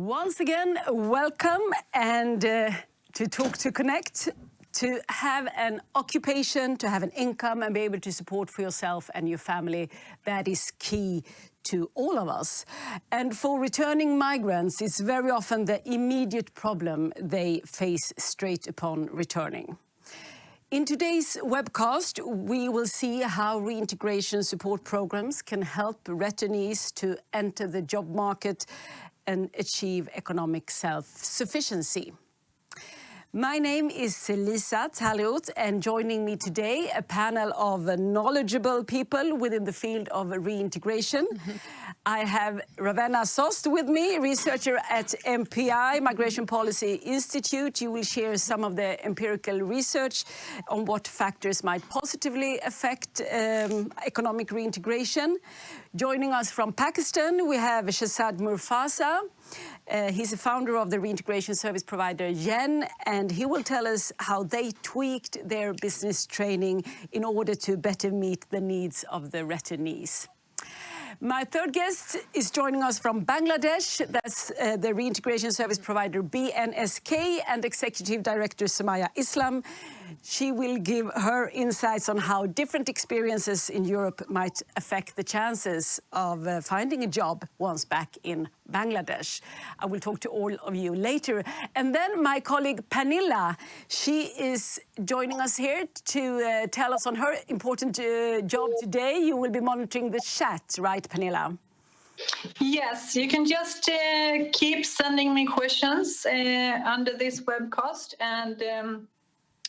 Once again, welcome and to Talk2Connect, to have an occupation, to have an income and be able to support for yourself and your family. That is key to all of us. And for returning migrants, it's very often the immediate problem they face straight upon returning. In today's webcast, we will see how reintegration support programs can help returnees to enter the job market and achieve economic self-sufficiency. My name is Lisa Taliot, and joining me today, a panel of knowledgeable people within the field of reintegration. I have Ravenna Sohst with me, researcher at MPI, Migration Policy Institute. You will share some of the empirical research on what factors might positively affect economic reintegration. Joining us from Pakistan, we have Shahzad Murtaza. He's a founder of the reintegration service provider Yen, and he will tell us how they tweaked their business training in order to better meet the needs of the returnees. My third guest is joining us from Bangladesh. That's the reintegration service provider BNSK and Executive Director Samaya Islam. She will give her insights on how different experiences in Europe might affect the chances of finding a job once back in Bangladesh. I will talk to all of you later. And then my colleague Pernilla, she is joining us here to tell us on her important job today. You will be monitoring the chat, right, Pernilla? Yes, you can just keep sending me questions under this webcast, and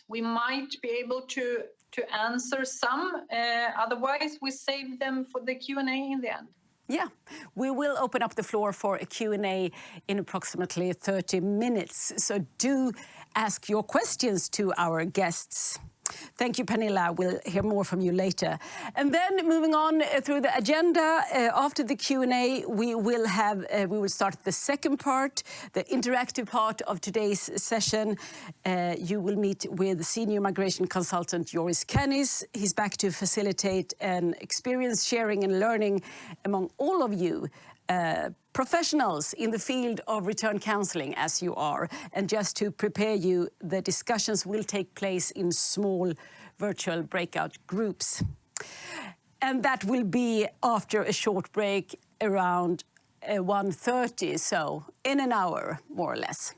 we might be able to answer some. Otherwise, we save them for the Q&A in the end. Yeah, we will open up the floor for a Q&A in approximately 30 minutes. So do ask your questions to our guests. Thank you, Pernilla. We'll hear more from you later. And then moving on through the agenda, after the Q&A, we will start the second part, the interactive part of today's session. You will meet with senior migration consultant Joris Kennis. He's back to facilitate an experience sharing and learning among all of you. Professionals in the field of return counseling, as you are. And just to prepare you, the discussions will take place in small virtual breakout groups. And that will be after a short break around 1:30, so in an hour, more or less.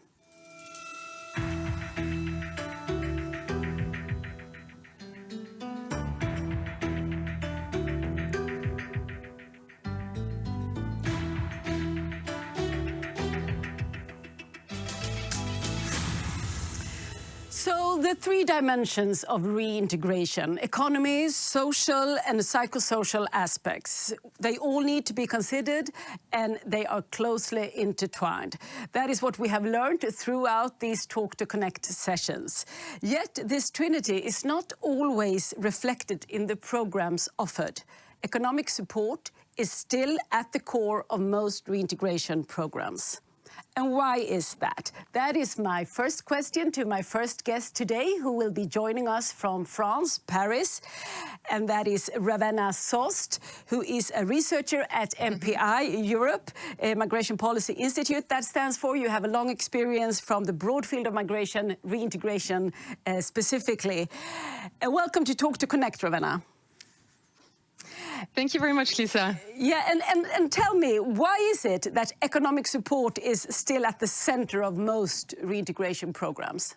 So the three dimensions of reintegration, economy, social and psychosocial aspects, they all need to be considered and they are closely intertwined. That is what we have learned throughout these Talk2Connect sessions. Yet this trinity is not always reflected in the programs offered. Economic support is still at the core of most reintegration programs. And why is that? That is my first question to my first guest today, who will be joining us from France, Paris. And that is Ravenna Sohst, who is a researcher at MPI Europe, Migration Policy Institute. That stands for you have a long experience from the broad field of migration, reintegration specifically. Welcome to Talk2Connect, Ravenna. Thank you very much, Lisa. Yeah, and tell me, why is it that economic support is still at the center of most reintegration programs?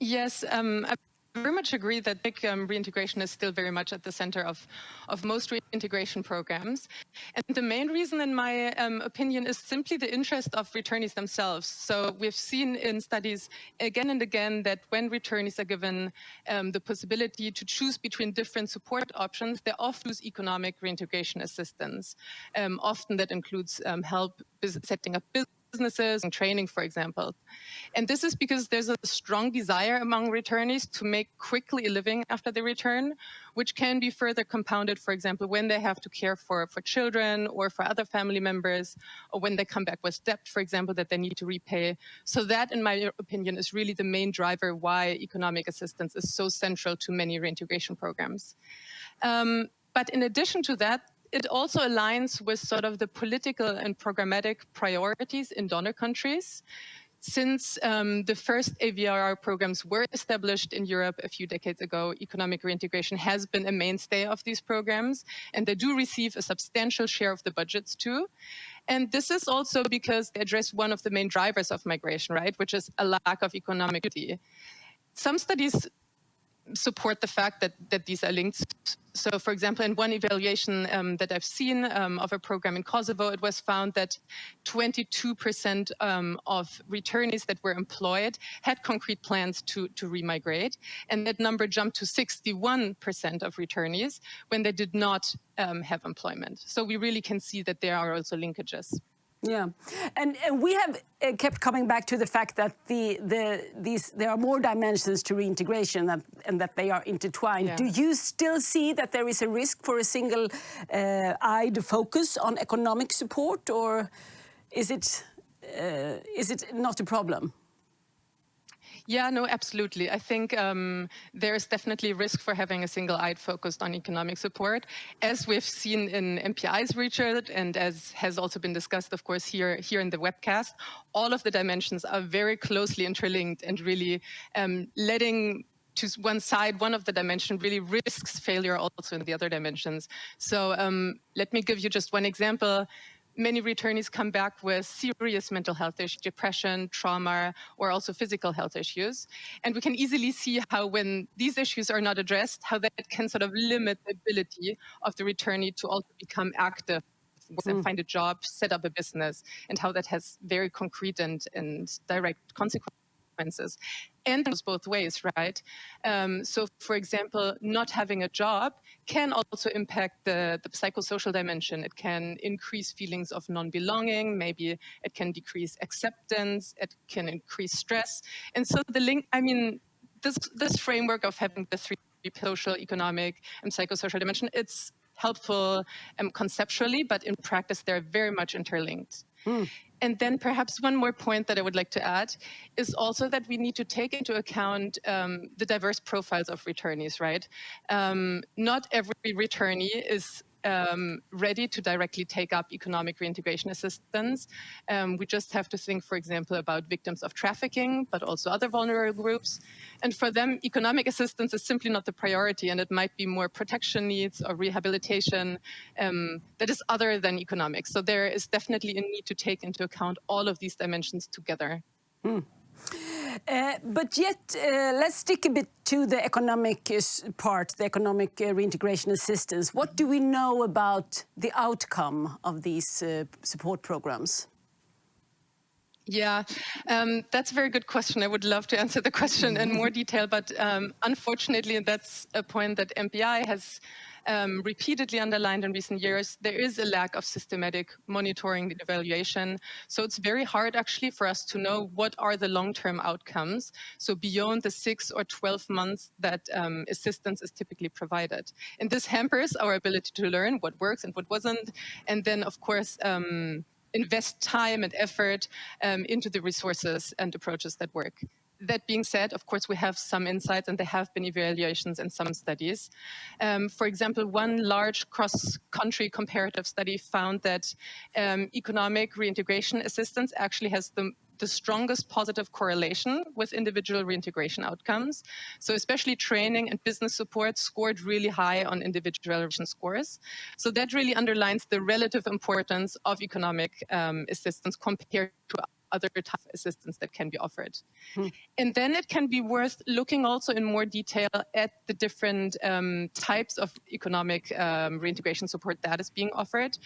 Yes, I very much agree that reintegration is still very much at the center of most reintegration programs. And the main reason, in my opinion, is simply the interest of returnees themselves. So we've seen in studies again and again that when returnees are given the possibility to choose between different support options, they often use economic reintegration assistance. Often that includes help setting up businesses and training, for example. And this is because there's a strong desire among returnees to make quickly a living after they return, which can be further compounded, for example, when they have to care for children or for other family members, or when they come back with debt, for example, that they need to repay. So that, in my opinion, is really the main driver why economic assistance is so central to many reintegration programs. But in addition to that, it also aligns with sort of the political and programmatic priorities in donor countries. Since the first AVRR programs were established in Europe a few decades ago, economic reintegration has been a mainstay of these programs, and they do receive a substantial share of the budgets too. And this is also because they address one of the main drivers of migration, right, which is a lack of economic activity. Some studies support the fact that these are linked. So, for example, in one evaluation that I've seen of a program in Kosovo, it was found that 22% of returnees that were employed had concrete plans to remigrate. And that number jumped to 61% of returnees when they did not have employment. So we really can see that there are also linkages. Yeah, and we have kept coming back to the fact that there are more dimensions to reintegration and that they are intertwined. Yeah. Do you still see that there is a risk for a single-eyed focus on economic support, or is it not a problem? Yeah, no, absolutely. I think there is definitely a risk for having a single-eyed focused on economic support. As we've seen in MPI's research, and as has also been discussed, of course, here in the webcast, all of the dimensions are very closely interlinked, and really letting to one side, one of the dimensions really risks failure also in the other dimensions. So let me give you just one example. Many returnees come back with serious mental health issues, depression, trauma, or also physical health issues. And we can easily see how when these issues are not addressed, how that can sort of limit the ability of the returnee to also become active and find a job, set up a business, and how that has very concrete and direct consequences. And it goes both ways, right? So, for example, not having a job can also impact the psychosocial dimension. It can increase feelings of non-belonging. Maybe it can decrease acceptance. It can increase stress. And so the link, I mean, this framework of having the three social, economic, and psychosocial dimension, it's helpful conceptually, but in practice, they're very much interlinked. And then perhaps one more point that I would like to add is also that we need to take into account the diverse profiles of returnees, right? Not every returnee is ready to directly take up economic reintegration assistance. We just have to think, for example, about victims of trafficking, but also other vulnerable groups. And for them, economic assistance is simply not the priority, and it might be more protection needs or rehabilitation that is other than economics. So there is definitely a need to take into account all of these dimensions together. But yet, let's stick a bit to the economic part, the economic reintegration assistance. What do we know about the outcome of these support programs? Yeah, that's a very good question. I would love to answer the question in more detail, but unfortunately, that's a point that MPI has repeatedly underlined in recent years. There is a lack of systematic monitoring and evaluation. So it's very hard actually for us to know what are the long-term outcomes. So beyond the 6 or 12 months that assistance is typically provided. And this hampers our ability to learn what works and what wasn't. And then, of course, invest time and effort into the resources and approaches that work. That being said, of course, we have some insights, and there have been evaluations in some studies. For example, one large cross-country comparative study found that economic reintegration assistance actually has the strongest positive correlation with individual reintegration outcomes. So especially training and business support scored really high on individual scores. So that really underlines the relative importance of economic assistance compared to other type of assistance that can be offered. And then it can be worth looking also in more detail at the different types of economic reintegration support that is being offered.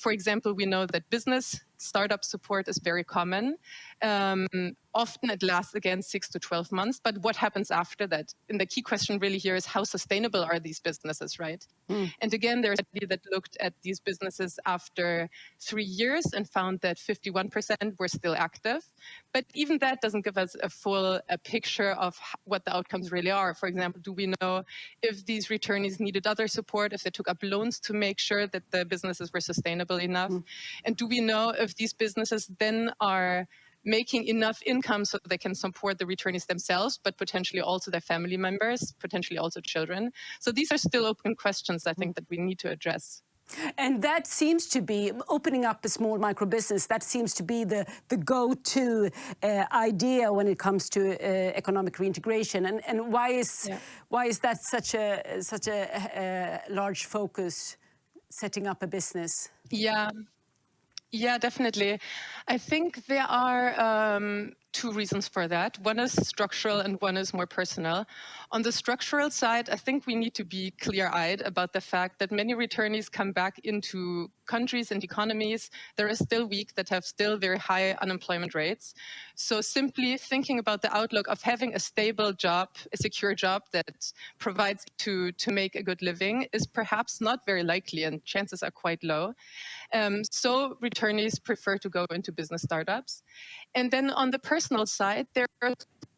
For example, we know that business startup support is very common. Often it lasts again 6 to 12 months, but what happens after that? And the key question really here is how sustainable are these businesses, right? And again, there's a study that looked at these businesses after 3 years and found that 51% were still active. But even that doesn't give us a full picture of what the outcomes really are. For example, do we know if these returnees needed other support, if they took up loans to make sure that the businesses were sustainable enough? And do we know if these businesses then are making enough income so they can support the returnees themselves, but potentially also their family members, potentially also children? So these are still open questions, I think, that we need to address. And that seems to be, opening up a small micro business, that seems to be the go-to idea when it comes to economic reintegration. And why is that such a large focus, setting up a business? Yeah, definitely. I think there are two reasons for that. One is structural and one is more personal. On the structural side, I think we need to be clear-eyed about the fact that many returnees come back into countries and economies that are still weak, that have still very high unemployment rates. So simply thinking about the outlook of having a stable job, a secure job that provides to make a good living is perhaps not very likely, and chances are quite low. So returnees prefer to go into business startups. And then on the personal side, there is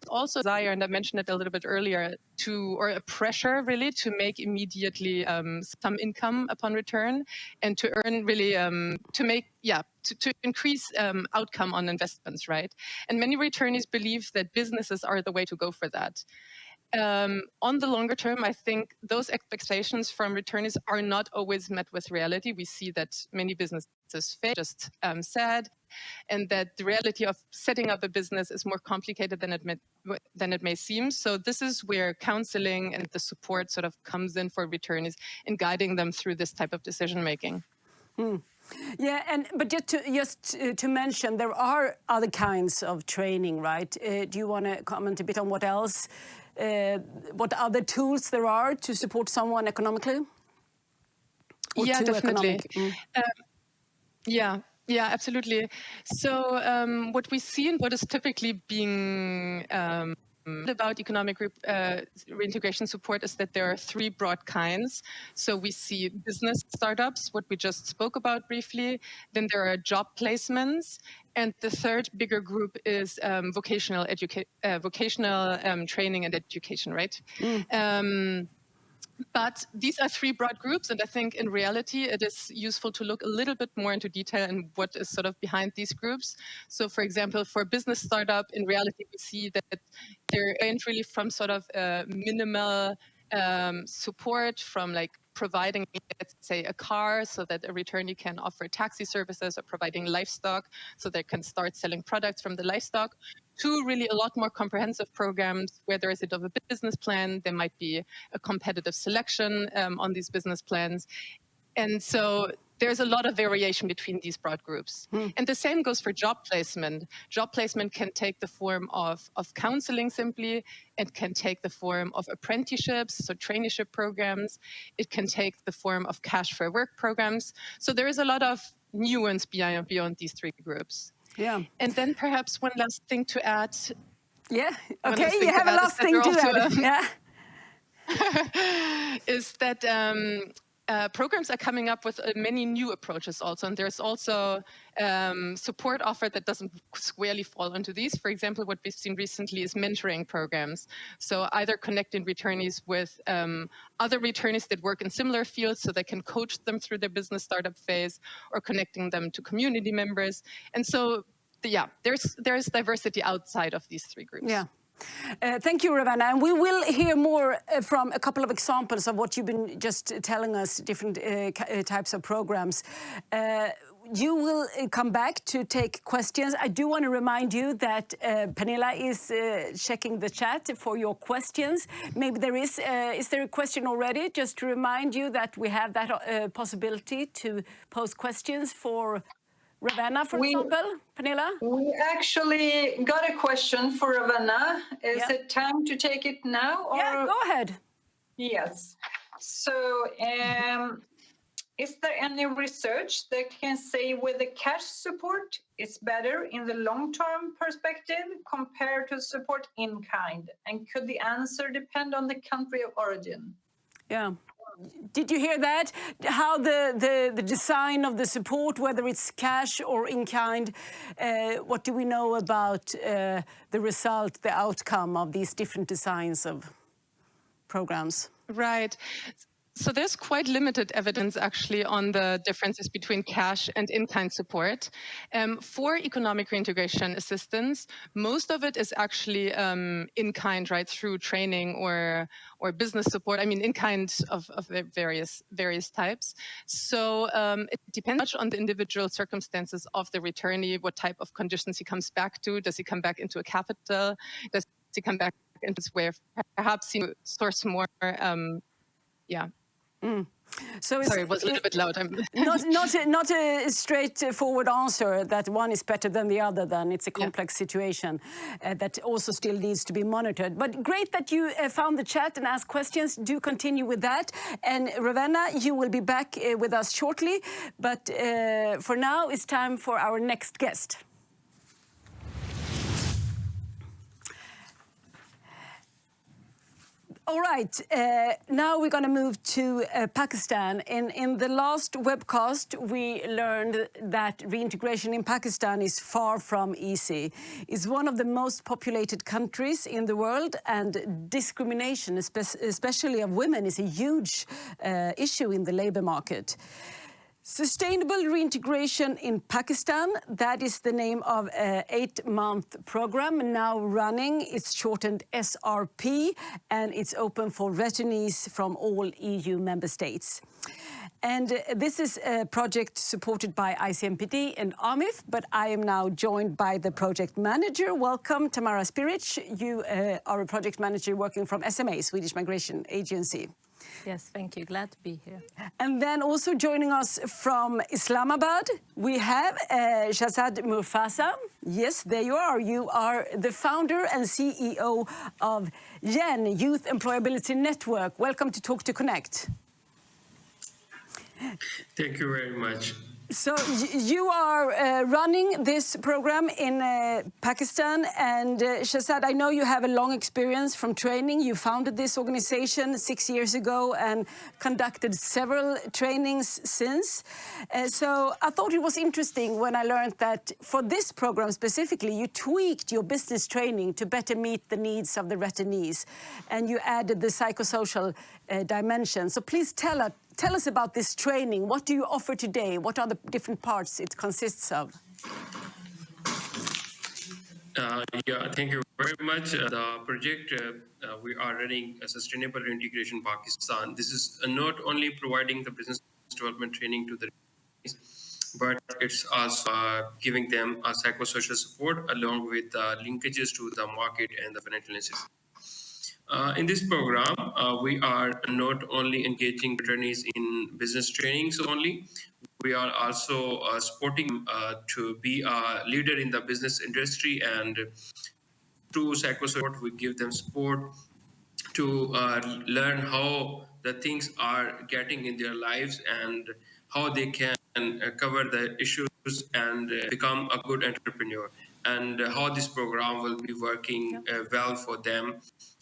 also a desire, and I mentioned it a little bit earlier, or a pressure really to make immediately some income upon return, and to earn really, to increase outcome on investments, right? And many returnees believe that businesses are the way to go for that. On the longer term, I think those expectations from returnees are not always met with reality. We see that many businesses fail, just sad, and that the reality of setting up a business is more complicated than it may seem. So this is where counseling and the support sort of comes in for returnees in guiding them through this type of decision making. Yeah, but just to mention, there are other kinds of training, right? Do you want to comment a bit on what else, what other tools there are to support someone economically? Yeah, definitely. Yeah, absolutely. So what we see and what is typically being about economic reintegration support is that there are three broad kinds. So we see business startups, what we just spoke about briefly. Then there are job placements. And the third bigger group is vocational training and education, right? But these are three broad groups, and I think in reality it is useful to look a little bit more into detail and what is sort of behind these groups. So for example, for a business startup, in reality we see that there ain't really from sort of minimal support from like providing, let's say, a car so that a returnee can offer taxi services, or providing livestock so they can start selling products from the livestock, to really a lot more comprehensive programs where there is a business plan. There might be a competitive selection on these business plans. And so there's a lot of variation between these broad groups. And the same goes for job placement. Job placement can take the form of counseling simply. It can take the form of apprenticeships, so traineeship programs. It can take the form of cash for work programs. So there is a lot of nuance beyond these three groups. Yeah. And then perhaps one last thing to add. Yeah, okay, you have a last thing to add. Yeah. Is that programs are coming up with many new approaches also. And there's also support offered that doesn't squarely fall into these. For example, what we've seen recently is mentoring programs. So either connecting returnees with other returnees that work in similar fields so they can coach them through their business startup phase, or connecting them to community members. And so, yeah, there's diversity outside of these three groups. Yeah. Thank you, Ravenna. And we will hear more from a couple of examples of what you've been just telling us, different types of programs. You will come back to take questions. I do want to remind you that Pernilla is checking the chat for your questions. Maybe there is there a question already? Just to remind you that we have that possibility to post questions for Ravenna, for example. Pernilla? We actually got a question for Ravenna. Is it time to take it now? Or? Yeah, go ahead. Yes. So, is there any research that can say whether cash support is better in the long-term perspective compared to support in kind? And could the answer depend on the country of origin? Yeah. Did you hear that? How the design of the support, whether it's cash or in kind, what do we know about the result, the outcome of these different designs of programs? Right. So there's quite limited evidence actually on the differences between cash and in-kind support. For economic reintegration assistance, most of it is actually in-kind, right, through training or business support. I mean, in-kind of various types. So it depends much on the individual circumstances of the returnee, what type of conditions he comes back to. Does he come back into a capital? Does he come back into where perhaps he source more? Yeah. So Sorry, it was a little bit loud. not a straightforward answer that one is better than the other. Then it's a complex situation that also still needs to be monitored. But great that you found the chat and asked questions. Do continue with that. And Ravenna, you will be back with us shortly. But for now, it's time for our next guest. All right, now we're going to move to Pakistan. In the last webcast, we learned that reintegration in Pakistan is far from easy. It's one of the most populated countries in the world, and discrimination, especially of women, is a huge issue in the labor market. Sustainable Reintegration in Pakistan, that is the name of an 8-month program now running. It's shortened SRP, and it's open for returnees from all EU member states. And this is a project supported by ICMPD and AMIF, but I am now joined by the project manager. Welcome, Tamara Spiric. You are a project manager working from SMA, Swedish Migration Agency. Yes, thank you. Glad to be here. And then also joining us from Islamabad, we have Shahzad Murtaza. Yes, there you are. You are the founder and CEO of YEN, Youth Employability Network. Welcome to Talk2Connect. Thank you very much. So you are running this program in Pakistan, and Shahzad, I know you have a long experience from training. You founded this organization 6 years ago and conducted several trainings since. So I thought it was interesting when I learned that for this program specifically, you tweaked your business training to better meet the needs of the returnees, and you added the psychosocial dimension. So please tell us about this training. What do you offer today? What are the different parts it consists of? Yeah, thank you very much. The project we are running a Sustainable Reintegration Pakistan. This is not only providing the business development training to the but it's also giving them a psychosocial support along with linkages to the market and the financial institutions. In this program, we are not only engaging returnees in business trainings only, we are also supporting to be a leader in the business industry, and through psychosocial we give them support to learn how the things are getting in their lives and how they can cover the issues and become a good entrepreneur, and how this program will be working well for them,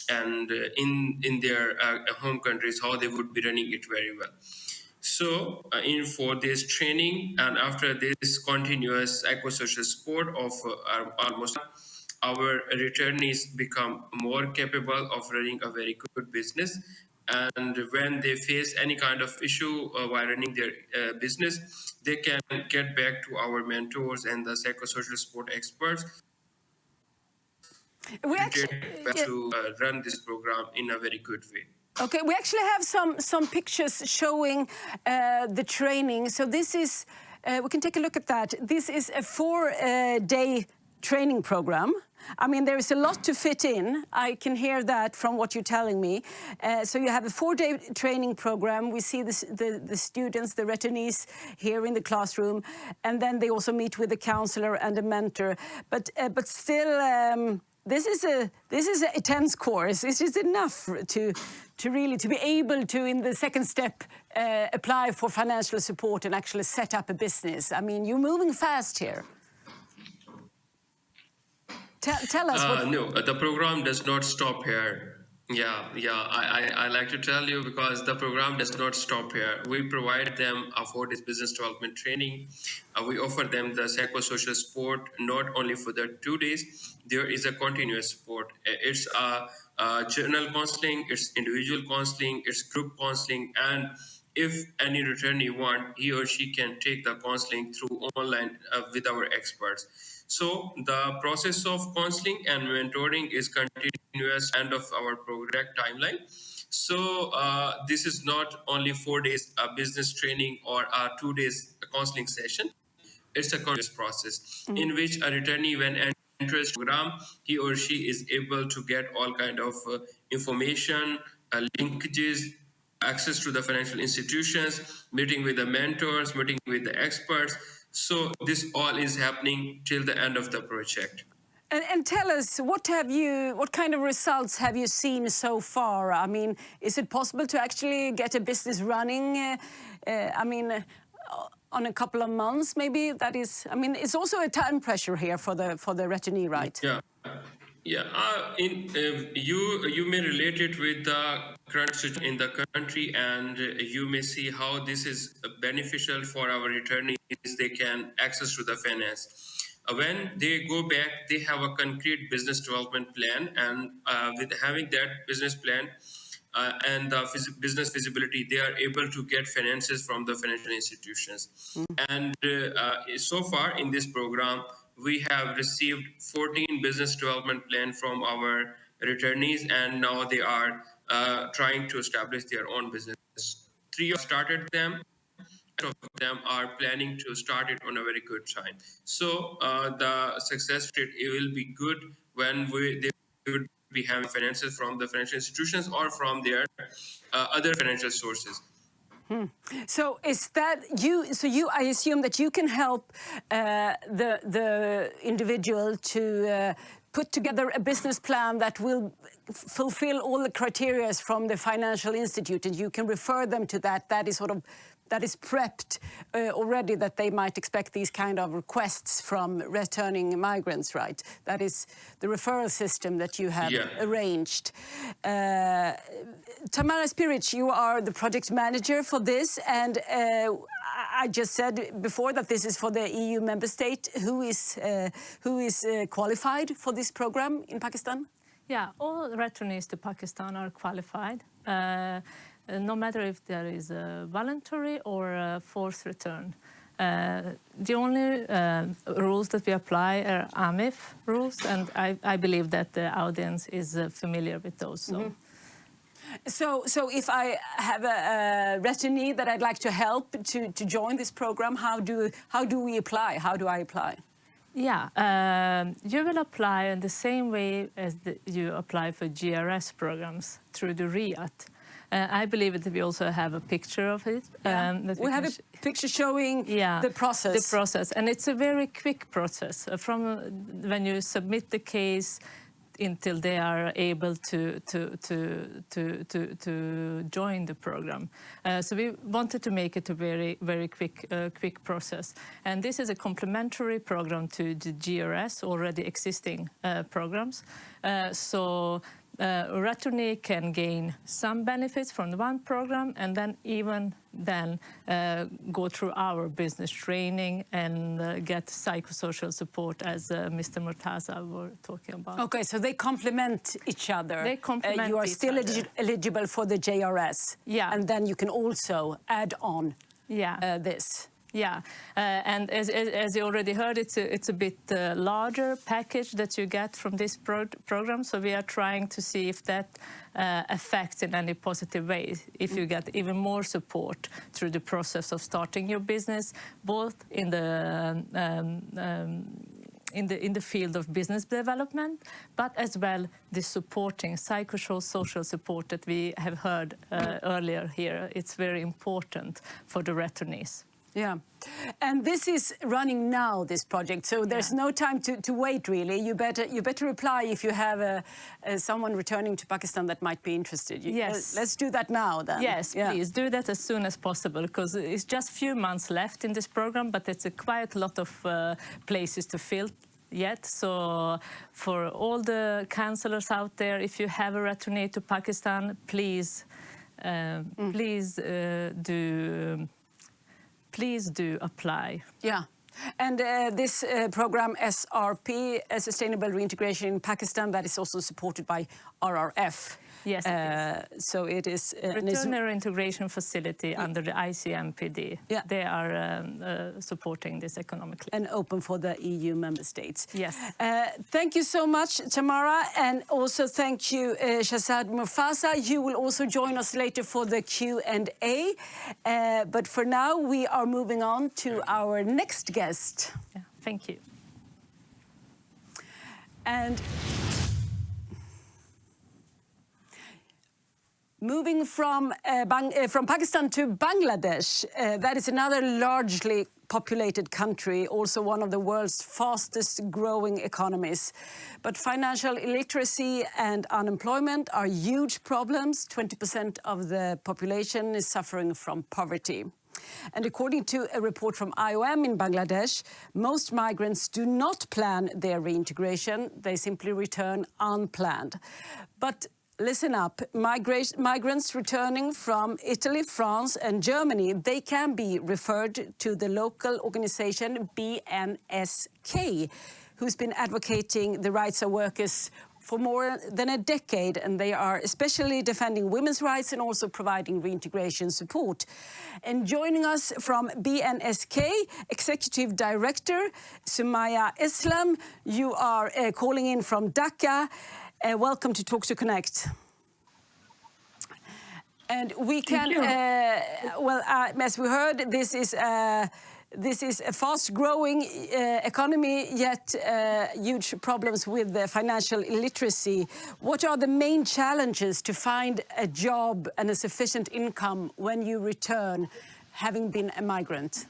and in their home countries, how they would be running it very well. So for this training and after this continuous psychosocial support of almost our returnees become more capable of running a very good business. And when they face any kind of issue while running their business, they can get back to our mentors and the psychosocial support experts to run this program in a very good way. Okay, we actually have some pictures showing the training. So this is, we can take a look at that. This is a 4-day training program. I mean, there is a lot to fit in. I can hear that from what you're telling me. So you have a 4-day training program. We see the students, the returnees here in the classroom, and then they also meet with a counselor and a mentor. But still, this is a intense course. This is enough to really be able to, in the second step, apply for financial support and actually set up a business. I mean, you're moving fast here. Tell us what... No, the program does not stop here. I like to tell you because the program does not stop here. We provide them for this business development training. We offer them the psychosocial support not only for the 2 days. There is a continuous support. It's journal counseling, it's individual counseling, it's group counseling, and if any returnee want, he or she can take the counseling through online with our experts. So the process of counseling and mentoring is continuous end of our project timeline. So this is not only 4 days business training or 2 days counseling session. It's a continuous process in which a returnee, when enters the program, he or she is able to get all kind of information, linkages, access to the financial institutions, meeting with the mentors, meeting with the experts. So this all is happening till the end of the project. And tell us, what kind of results have you seen so far? I mean, is it possible to actually get a business running? On a couple of months, maybe. That is. I mean, it's also a time pressure here for the returnee, right? You may relate it with the current situation in the country, and you may see how this is beneficial for our returnees. They can access to the finance. When they go back, they have a concrete business development plan, and with having that business plan and the business visibility, they are able to get finances from the financial institutions. And so far in this program, we have received 14 business development plans from our returnees, and now they are trying to establish their own business. 3 have started them. Of them are planning to start it on a very good time. So the success rate, it will be good when they would be having finances from the financial institutions or from their other financial sources. So is that you? So I assume that you can help the individual to put together a business plan that will fulfill all the criteria from the financial institute, and you can refer them to that. That is prepped already, that they might expect these kind of requests from returning migrants, right? That is the referral system that you have arranged. Tamara Spiric, you are the project manager for this, and I just said before that this is for the EU member state. Who is qualified for this program in Pakistan? Yeah, all returnees to Pakistan are qualified. No matter if there is a voluntary or a forced return. The only rules that we apply are AMIF rules, and I believe that the audience is familiar with those. So. So if I have a returnee that I'd like to help to join this program, how do we apply? How do I apply? Yeah, you will apply in the same way as you apply for GRS programs through the RIAT. I believe that we also have a picture of it. That we have a picture showing the process. The process, and it's a very quick process from when you submit the case until they are able to join the program. So we wanted to make it a very quick process, and this is a complementary program to the GRS already existing programs. So a returnee can gain some benefits from the one program, and then go through our business training and get psychosocial support, as Mr. Murtaza were talking about. Okay, so they complement each other. They complement you are still eligible for the JRS. Yeah. And then you can also add on this. Yeah, and as you already heard, it's a bit larger package that you get from this program. So we are trying to see if that affects in any positive way, if you get even more support through the process of starting your business, both in the field of business development, but as well the supporting psychosocial support that we have heard earlier here. It's very important for the returnees. Yeah, and this is running now, this project, so there's no time to wait, really. You better apply if you have someone returning to Pakistan that might be interested. Yes. Let's do that now, then. Yes, please do that as soon as possible, because it's just a few months left in this program, but it's quite a lot of places to fill yet. So for all the counselors out there, if you have a returnee to Pakistan, please do apply. Yeah. And this program, SRP, Sustainable Reintegration in Pakistan, that is also supported by RRF. Yes, it is. So it is... Return and Integration Facility under the ICMPD. Yeah. They are supporting this economically. And open for the EU member states. Yes. Thank you so much, Tamara. And also thank you, Shahzad Murtaza. You will also join us later for the Q&A. But for now, we are moving on to our next guest. Yeah, thank you. And moving from Pakistan to Bangladesh, that is another largely populated country, also one of the world's fastest growing economies. But financial illiteracy and unemployment are huge problems. 20% of the population is suffering from poverty. And according to a report from IOM in Bangladesh, most migrants do not plan their reintegration. They simply return unplanned. But listen up, migrants returning from Italy, France and Germany, they can be referred to the local organization BNSK, who's been advocating the rights of workers for more than a decade, and they are especially defending women's rights and also providing reintegration support. And joining us from BNSK, Executive Director Sumaya Islam, you are calling in from Dhaka. Welcome to Talk2Connect. And we can, as we heard, this is a fast-growing economy, yet huge problems with the financial illiteracy. What are the main challenges to find a job and a sufficient income when you return, having been a migrant?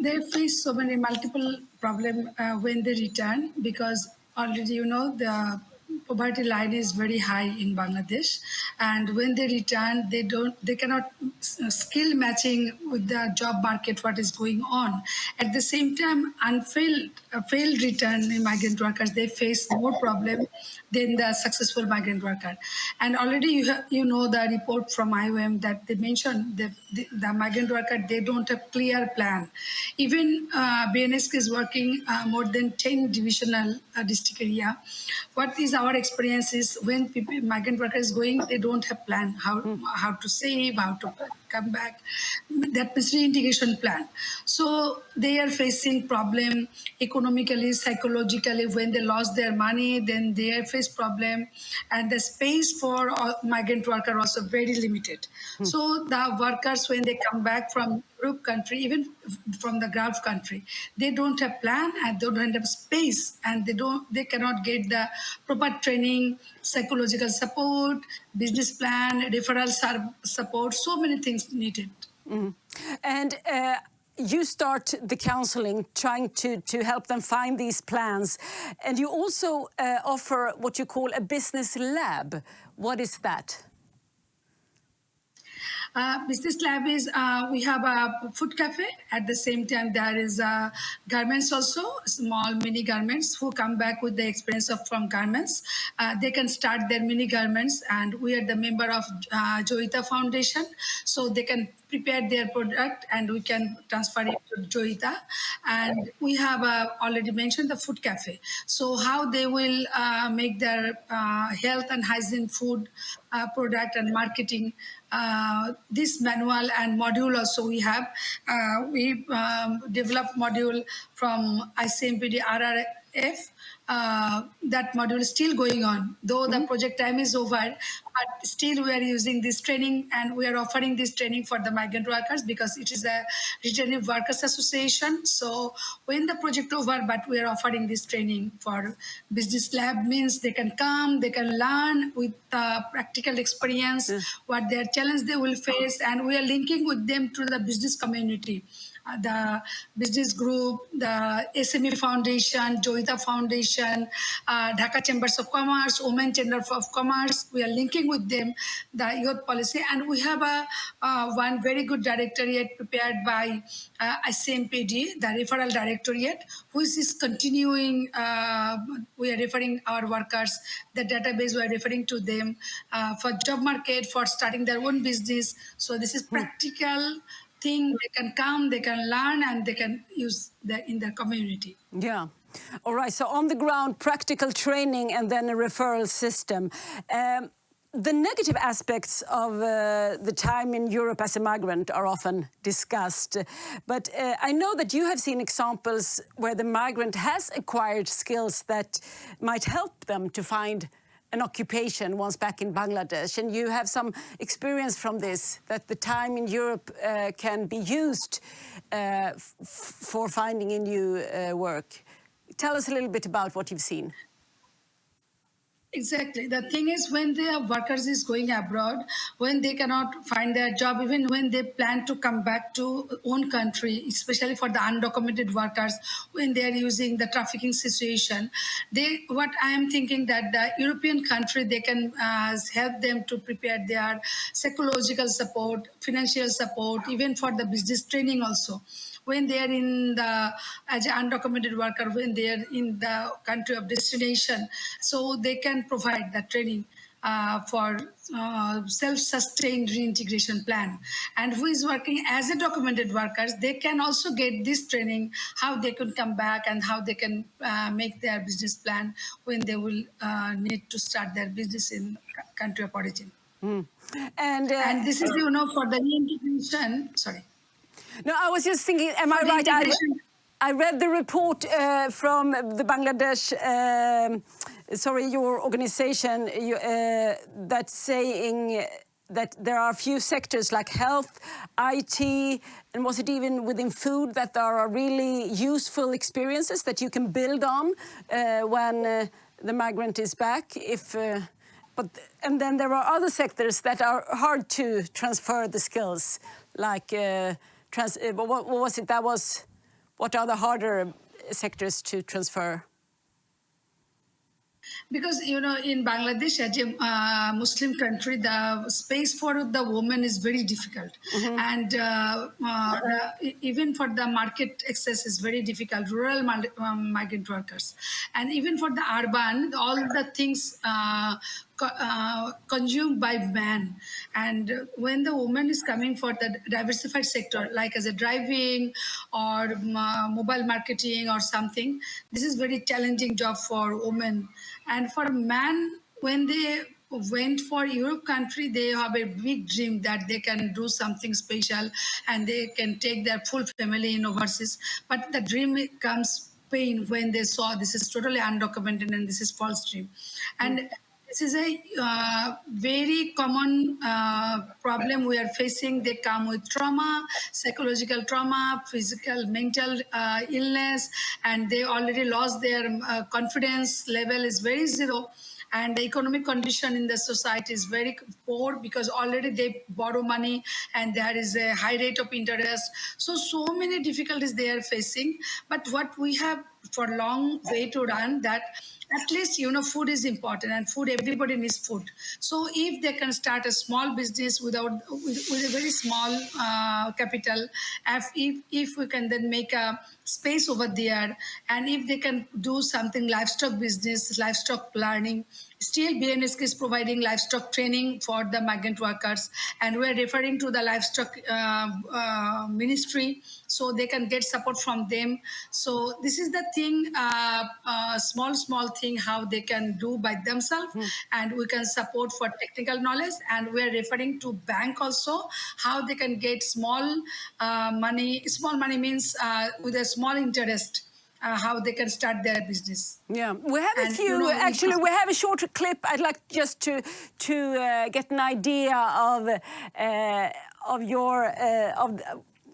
They face so many multiple problems when they return, because already, you know, the poverty line is very high in Bangladesh, and when they return, they cannot skill matching with the job market, what is going on. At the same time, failed return in migrant workers, they face more problem than the successful migrant worker. And already you know the report from IOM that they mentioned that the migrant worker, they don't have clear plan. Even BNSK is working more than 10 divisional district area. What is our experience is when migrant workers going, they don't have plan how to save, how to come back. That is reintegration plan. So they are facing problem economically, psychologically. When they lost their money, then they face problem, and the space for migrant worker also very limited. So the workers, when they come back from Europe country, even from the Gulf country, they don't have plan and they don't have space, and they cannot get the proper training, psychological support, business plan, referral support, so many things needed. And you start the counseling, trying to help them find these plans. And you also offer what you call a business lab. What is that? Business lab is, we have a food cafe. At the same time, there is garments also, small mini garments, who come back with the experience from garments. They can start their mini garments, and we are the member of Joita Foundation, so they can prepare their product and we can transfer it to Joita. And we have already mentioned the food cafe. So how they will make their health and hygiene food product and marketing. This manual and module also we have. We developed module from ICMPD RRF. That module is still going on, though the project time is over, but still we are using this training, and we are offering this training for the migrant workers because it is a Returning Workers Association. So when the project over, but we are offering this training for business lab, means they can come, they can learn with practical experience what their challenge they will face, and we are linking with them to the business community. the business group, the SME Foundation, Joita Foundation, Dhaka Chambers of Commerce, Women Chamber of Commerce. We are linking with them, the youth policy, and we have one very good directorate prepared by ICMPD, the referral directorate, which is continuing. We are referring our workers, the database, we are referring to them for job market, for starting their own business. So this is practical thing. They can come, they can learn, and they can use that in their community. Yeah. All right. So on the ground, practical training and then a referral system. The negative aspects of the time in Europe as a migrant are often discussed. But I know that you have seen examples where the migrant has acquired skills that might help them to find an occupation once back in Bangladesh. And you have some experience from this, that the time in Europe can be used for finding a new work. Tell us a little bit about what you've seen. Exactly. The thing is, when the workers is going abroad, when they cannot find their job, even when they plan to come back to own country, especially for the undocumented workers, when they are using the trafficking situation, what I am thinking that the European country, they can help them to prepare their psychological support, financial support, even for the business training also. When they are as an undocumented worker, when they are in the country of destination, so they can provide that training for self-sustained reintegration plan. And who is working as a documented workers, they can also get this training, how they can come back and how they can make their business plan when they will need to start their business in country of origin. And this is, for the reintegration, sorry. No, I was just thinking, am I right? I read the report from the Bangladesh, your organization, that's saying that there are a few sectors like health, IT, and was it even within food, that there are really useful experiences that you can build on when the migrant is back. And then there are other sectors that are hard to transfer the skills, like what was it? What are the harder sectors to transfer? Because, in Bangladesh, as a Muslim country, the space for the woman is very difficult. And even for the market access is very difficult, rural migrant workers. And even for the urban, all the things consumed by man. And when the woman is coming for the diversified sector, like as a driving or mobile marketing or something, this is very challenging job for women. And for man, when they went for Europe country, they have a big dream that they can do something special and they can take their full family in overseas. But the dream comes pain when they saw this is totally undocumented and this is false dream. And this is a very common problem we are facing. They come with trauma, psychological trauma, physical, mental illness, and they already lost their confidence level is very zero. And the economic condition in the society is very poor because already they borrow money and there is a high rate of interest. So many difficulties they are facing. But what we have for long way to run, that at least, food is important and food, everybody needs food. So if they can start a small business with a very small capital, if we can then make a space over there, and if they can do something livestock business, livestock learning, still BNSK is providing livestock training for the migrant workers, and we're referring to the livestock ministry so they can get support from them. So this is the thing, small thing how they can do by themselves, and we can support for technical knowledge, and we're referring to bank also, how they can get small money. Small money means with a small interest. How they can start their business. Yeah, we have a few. Actually, we have a short clip. I'd like just to get an idea of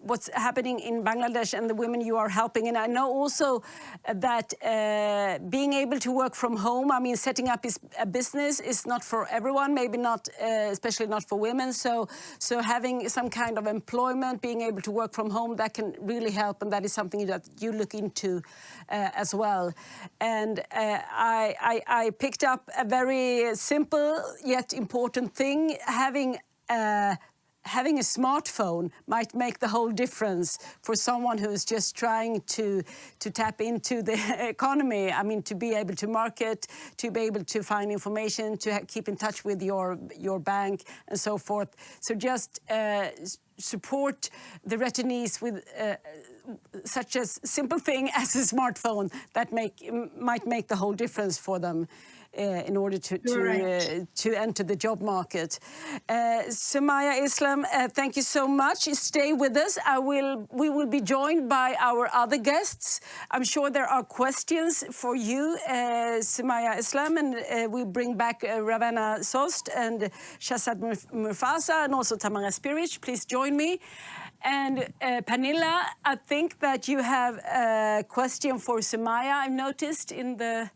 what's happening in Bangladesh and the women you are helping. And I know also that being able to work from home, I mean, setting up a business is not for everyone, maybe not, especially not for women. So having some kind of employment, being able to work from home, that can really help, and that is something that you look into as well. And I picked up a very simple yet important thing. Having a smartphone might make the whole difference for someone who's just trying to tap into the economy. I mean, to be able to market, to be able to find information, to keep in touch with your bank and so forth. So just support the returnees with such a simple thing as a smartphone that might make the whole difference for them. In order to enter the job market. Sumaya Islam, thank you so much. Stay with us. We will be joined by our other guests. I'm sure there are questions for you, Sumaya Islam, and we bring back Ravenna Sohst and Shahzad Murtaza and also Tamara Spirich. Please join me. And Pernilla, I think that you have a question for Sumaya. I've noticed in the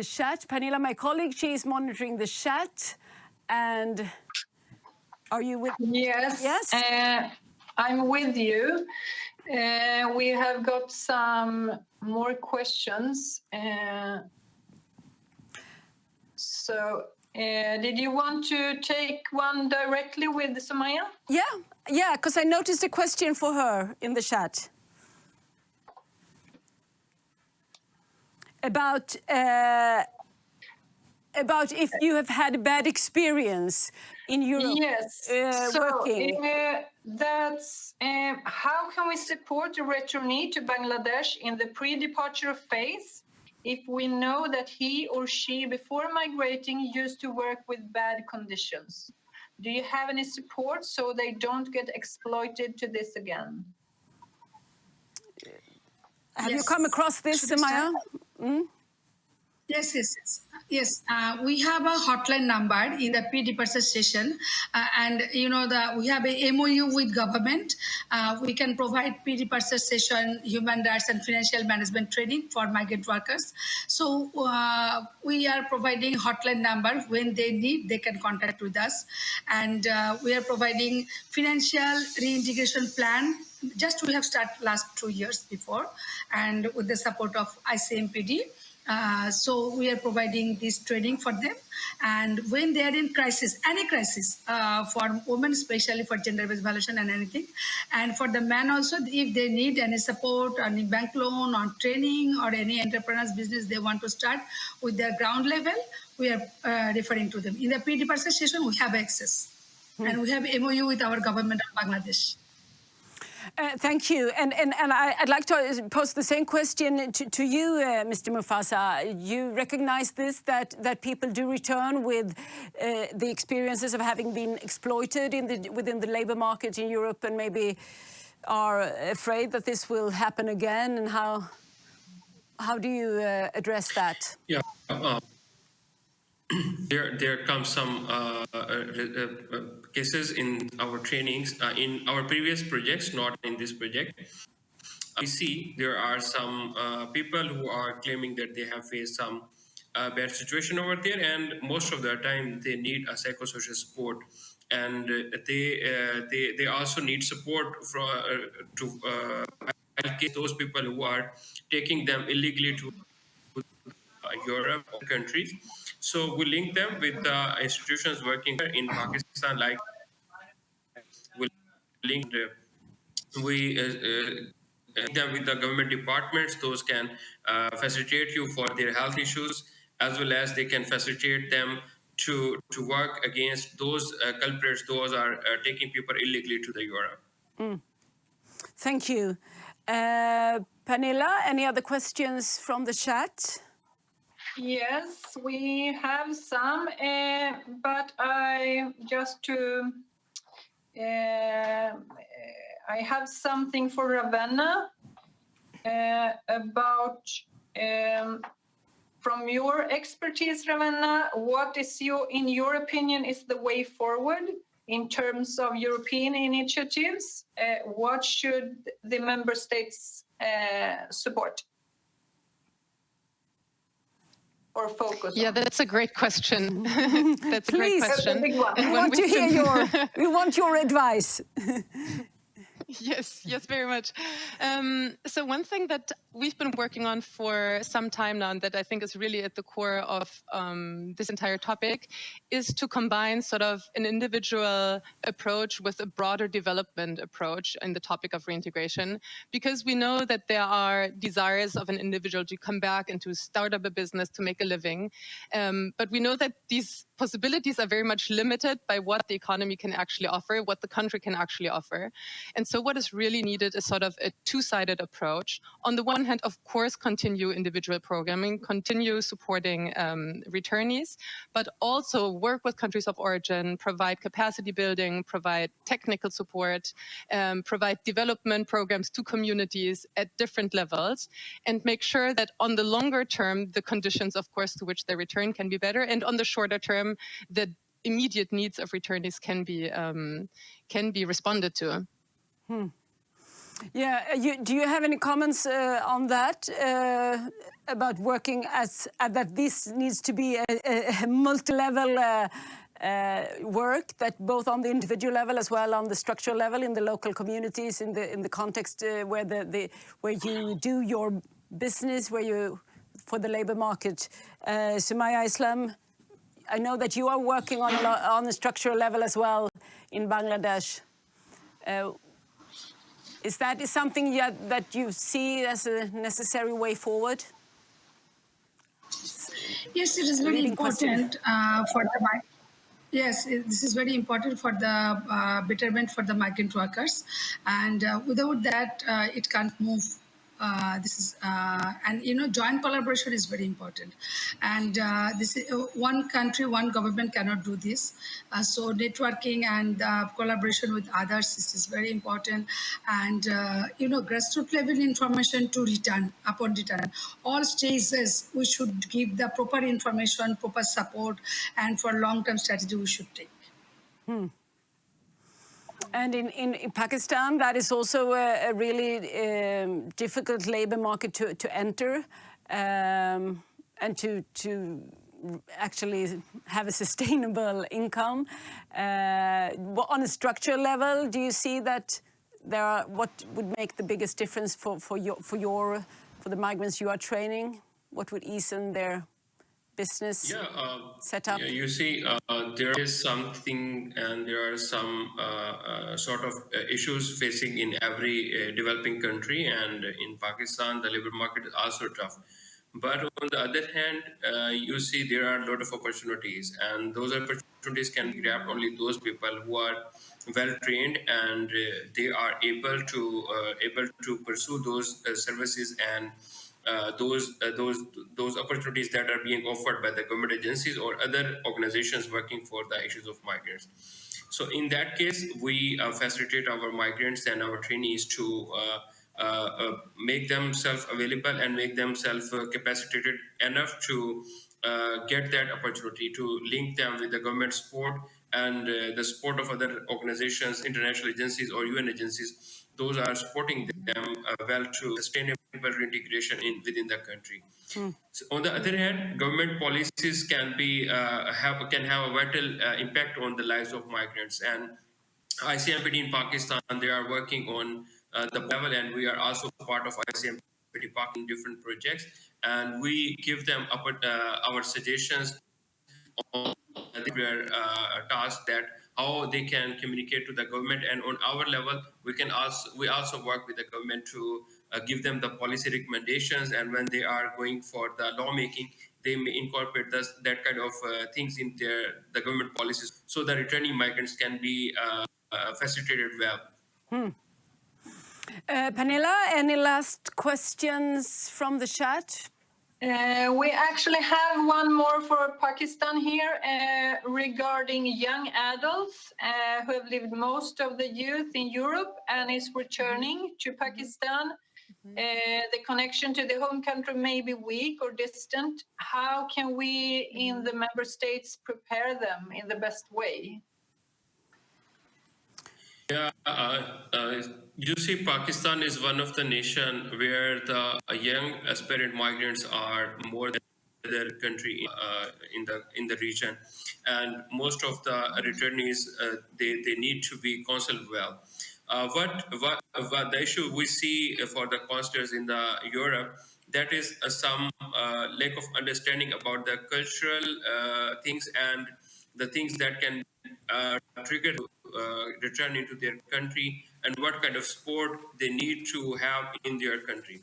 chat. Pernilla, my colleague, she is monitoring the chat. And are you with? Yes. Yes. I'm with you. We have got some more questions. Did you want to take one directly with Sumaya? Yeah, because I noticed a question for her in the chat. About if you have had a bad experience in Europe. Yes. Working. That's how can we support a returnee to Bangladesh in the pre-departure phase if we know that he or she before migrating used to work with bad conditions? Do you have any support so they don't get exploited to this again? Have you come across this, Sumaya? Yes. We have a hotline number in the pre-departure session, and we have a MOU with government. We can provide pre-departure session, human rights and financial management training for migrant workers. So we are providing hotline number. When they need, they can contact with us, and we are providing financial reintegration plan. Just we have started last 2 years before, and with the support of ICMPD. So we are providing this training for them, and when they are in crisis, any crisis, for women especially for gender-based violation and anything, and for the men also, if they need any support, any bank loan or training or any entrepreneur's business they want to start with their ground level, we are referring to them. In the pre-departure session, we have access, and we have MOU with our government of Bangladesh. Thank you. And I'd like to pose the same question to you, Mr. Murtaza. You recognize this, that people do return with the experiences of having been exploited within the labor market in Europe, and maybe are afraid that this will happen again, and how do you address that? Yeah. There comes some cases in our trainings, in our previous projects, not in this project. We see there are some people who are claiming that they have faced some bad situation over there, and most of the time they need a psychosocial support, and they also need support from to those people who are taking them illegally to Europe or countries. So we link them with the institutions working in Pakistan, like we link them with the government departments. Those can facilitate you for their health issues, as well as they can facilitate them to work against those culprits. Those are taking people illegally to the Europe. Thank you. Pernilla, any other questions from the chat? Yes, we have some, but I have something for Ravenna about, from your expertise, Ravenna, what is in your opinion, is the way forward in terms of European initiatives, what should the member states support or focus on? Yeah, that's a great question. That's a Please. great question. That's a big one. And We one want to which- hear we want your advice. Yes, very much. So one thing that we've been working on for some time now, and that I think is really at the core of this entire topic, is to combine sort of an individual approach with a broader development approach in the topic of reintegration, because we know that there are desires of an individual to come back and to start up a business, to make a living. But we know that these possibilities are very much limited by what the economy can actually offer, what the country can actually offer. And so what is really needed is sort of a two-sided approach. On the one hand, of course, continue individual programming, continue supporting returnees, but also work with countries of origin, provide capacity building, provide technical support, provide development programs to communities at different levels, and make sure that on the longer term, the conditions, of course, to which they return can be better, and on the shorter term, the immediate needs of returnees can be responded to. Yeah, do you have any comments on that, about working that this needs to be a multi-level work, that both on the individual level as well on the structural level in the local communities, in the context where you do your business, for the labor market. Sumaya Islam, I know that you are working on the structural level as well in Bangladesh. Is that something that you see as a necessary way forward? Yes, it is very important for the Yes, this is very important for the betterment for the migrant workers, and without that, it can't move. And joint collaboration is very important, and this is one country, one government cannot do this. So networking and collaboration with others is very important, and grassroots level information to return upon return. All stages we should give the proper information, proper support, and for long-term strategy we should take. And in Pakistan, that is also a really difficult labor market to enter, and to actually have a sustainable income. On a structural level, do you see that what would make the biggest difference for the migrants you are training? What would ease in their business setup? Yeah, you see, there is something, and there are some sort of issues facing in every developing country, and in Pakistan, the labor market is also tough. But on the other hand, you see there are a lot of opportunities, and those opportunities can be grabbed only those people who are well trained, and they are able to pursue those services and those opportunities that are being offered by the government agencies or other organizations working for the issues of migrants. So in that case, we facilitate our migrants and our trainees to make themselves available and make themselves capacitated enough to get that opportunity, to link them with the government support and the support of other organizations, international agencies or UN agencies. Those are supporting them well to sustainable reintegration within the country. So on the other hand, government policies can have a vital impact on the lives of migrants. And ICMPD in Pakistan, they are working on the level, and we are also part of ICMPD Pakistan in different projects, and we give them our suggestions on their task, that how they can communicate to the government. And on our level, we also work with the government to give them the policy recommendations, and when they are going for the lawmaking, they may incorporate that kind of things in the government policies, so the returning migrants can be facilitated well. Pernilla, any last questions from the chat? We actually have one more for Pakistan here regarding young adults who have lived most of the youth in Europe and is returning to Pakistan. The connection to the home country may be weak or distant. How can we in the member states prepare them in the best way? Yeah, you see, Pakistan is one of the nation where the young aspirant migrants are more than other country in the region, and most of the returnees they need to be counseled well. What the issue we see for the counselors in the Europe, that is some lack of understanding about the cultural things and the things that can trigger return into their country and what kind of sport they need to have in their country.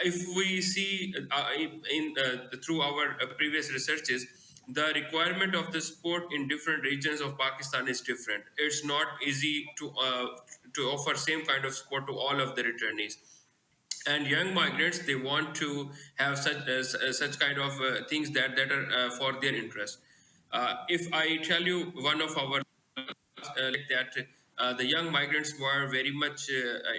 If we see through our previous researches, the requirement of the sport in different regions of Pakistan is different. It's not easy to offer same kind of sport to all of the returnees. And young migrants, they want to have such kind of things that are for their interest. If I tell you one of our like that the young migrants were very much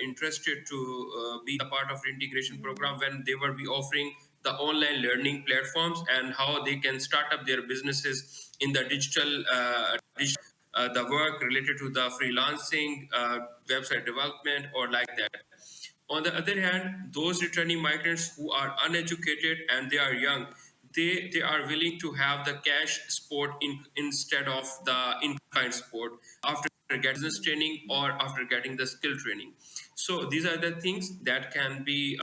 interested to be a part of integration program when they were be offering the online learning platforms and how they can start up their businesses in the the work related to the freelancing, website development, or like that. On the other hand, those returning migrants who are uneducated and they are young, they are willing to have the cash sport instead of the in-kind sport after getting business training or after getting the skill training. So these are the things that can be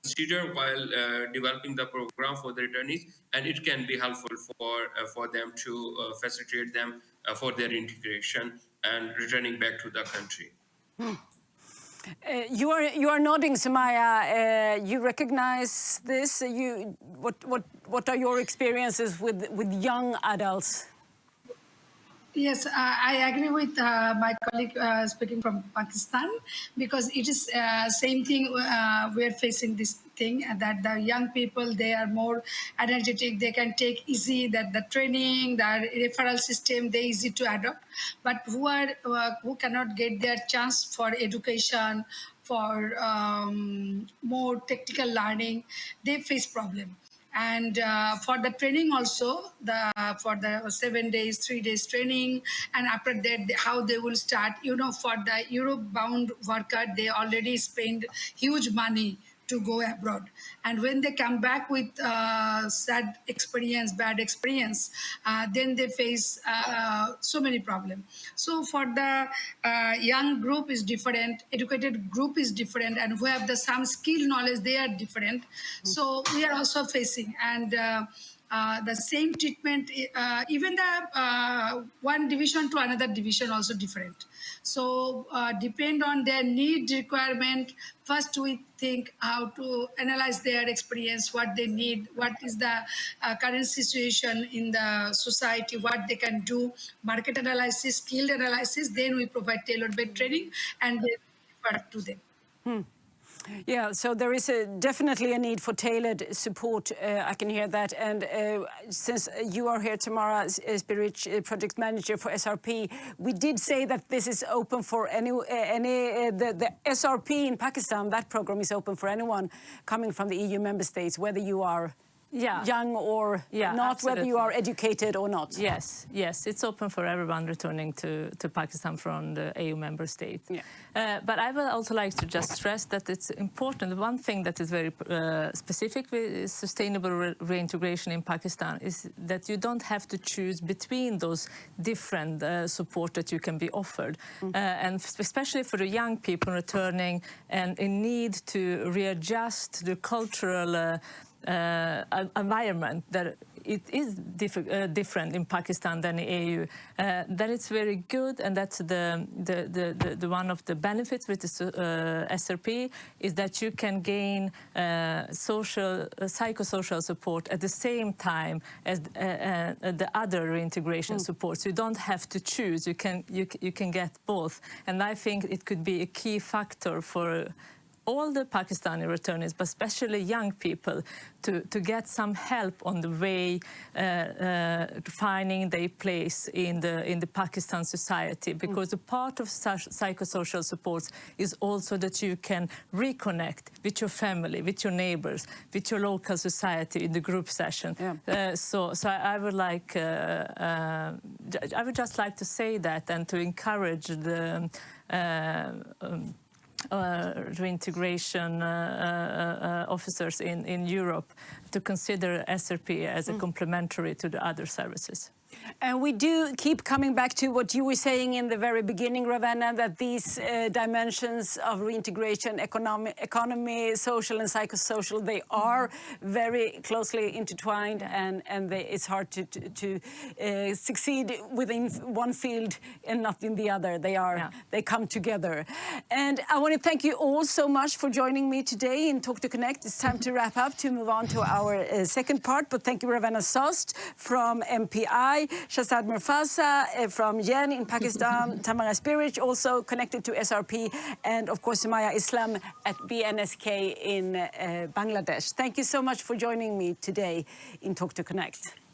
considered while developing the program for the returnees, and it can be helpful for them to facilitate them for their integration and returning back to the country. You are nodding, Samaya. You recognize this. What are your experiences with young adults? Yes, I agree with my colleague speaking from Pakistan, because it is same thing. We're facing this thing that the young people, they are more energetic. They can take easy that the training, the referral system, they easy to adopt. But who cannot get their chance for education, for more technical learning, they face problem. And for the training also, for the 7 days 3 days training, and after that how they will start, for the Europe bound worker, they already spend huge money to go abroad, and when they come back with sad experience, bad experience, then they face so many problems. So for the young group is different, educated group is different, and who have the some skill knowledge, they are different. So we are also facing, and the same treatment, even the one division to another division also different. So depend on their need requirement. First we think how to analyze their experience, what they need, what is the current situation in the society, what they can do, market analysis, skill analysis, then we provide tailor-made training and then refer to them. Yeah, so there is definitely a need for tailored support. I can hear that. And since you are here, Tamara, Spirit Project Manager for SRP, we did say that this is open for the SRP in Pakistan. That program is open for anyone coming from the EU member states, whether you are young or not, absolutely. whether you are educated or not. Yes, it's open for everyone returning to Pakistan from the EU member state. Yeah. But I would also like to just stress that it's important. One thing that is very specific with sustainable reintegration in Pakistan is that you don't have to choose between those different support that you can be offered. And especially for the young people returning and in need to readjust the cultural environment, that it is different in Pakistan than in EU. That it's very good, and that's the one of the benefits with the SRP is that you can gain psychosocial support at the same time as the other reintegration support. So you don't have to choose. You can get both, and I think it could be a key factor for all the Pakistani returnees, but especially young people, to get some help on the way finding their place in the Pakistan society, because a part of psychosocial supports is also that you can reconnect with your family, with your neighbors, with your local society in the group session. So I would just like to say that, and to encourage the reintegration officers in Europe to consider SRP as a complementary to the other services. And we do keep coming back to what you were saying in the very beginning, Ravenna, that these dimensions of reintegration, economy, social and psychosocial, they are very closely intertwined, and it's hard to succeed within one field and not in the other. They come together. And I want to thank you all so much for joining me today in Talk2Connect. It's time to wrap up, to move on to our second part. But thank you, Ravenna Sohst from MPI, Shahzad Murtaza from Yen in Pakistan, Tamara Spirich, also connected to SRP, and of course Maya Islam at BNSK in Bangladesh. Thank you so much for joining me today in Talk2Connect.